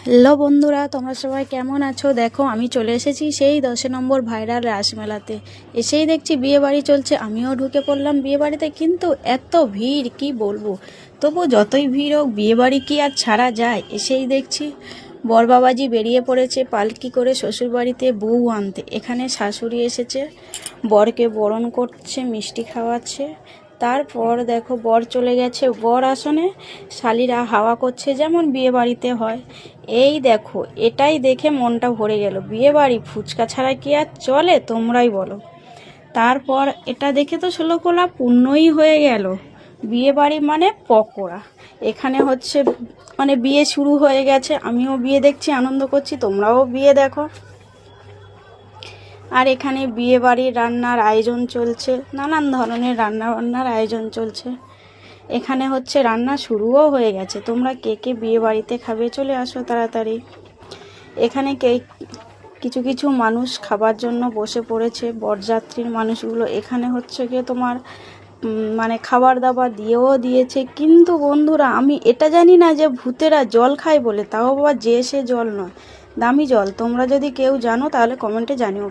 Hello বন্ধুরা, তোমরা সবাই কেমন আছো? দেখো আমি চলে এসেছি সেই 10 নম্বর ভাইরাল রাসমেলাতে। এসেই দেখছি বিয়ে বাড়ি চলছে, আমিও ঢুকে পড়লাম বিয়ে বাড়িতে। কিন্তু এত ভিড় কি বলবো। তবু যতই ভিড় হোক, বিয়ে বাড়ি কি আর ছাড়া যায়। এসেই দেখছি বর বাবাজি বেরিয়ে পড়েছে পালকি করে শ্বশুর বাড়িতে বউ আনতে। এখানে শাশুড়ি এসেছে, বরকে বরণ করছে, মিষ্টি খাওয়াচ্ছে। তারপর দেখো বর চলে গেছে বর আসনে, শালিরা হাওয়া করছে যেমন বিয়ে বাড়িতে হয়। এই দেখো, এটাই দেখে মনটা ভরে গেল। বিয়ে বাড়ি ফুচকা ছাড়া কি আর চলে, তোমরাই বলো। তারপর এটা দেখে তো ষোলকলা পূর্ণই হয়ে গেল। বিয়ে বাড়ি মানে পকোড়া। এখানে হচ্ছে মানে বিয়ে শুরু হয়ে গেছে, আমিও বিয়ে দেখছি, আনন্দ করছি, তোমরাও বিয়ে দেখো। আর এখানে বিয়ে বাড়ির রান্নার আয়োজন চলছে, নানান ধরনের রান্নার আয়োজন চলছে। এখানে হচ্ছে রান্না শুরুও হয়ে গেছে। তোমরা কে কে বিয়ে বাড়িতে খাবে চলে আসো তাড়াতাড়ি। এখানে কিছু কিছু মানুষ খাবার জন্য বসে পড়েছে, বরযাত্রীর মানুষগুলো। এখানে হচ্ছে গিয়ে তোমার মানে খাবার দাবার দিয়েছে। কিন্তু বন্ধুরা, আমি এটা জানি না যে ভূতেরা জল খায় বলে, তাও আবার যে সে জল নয়, দামি জল। তোমরা যদি কেউ জানো তাহলে কমেন্টে জানিও।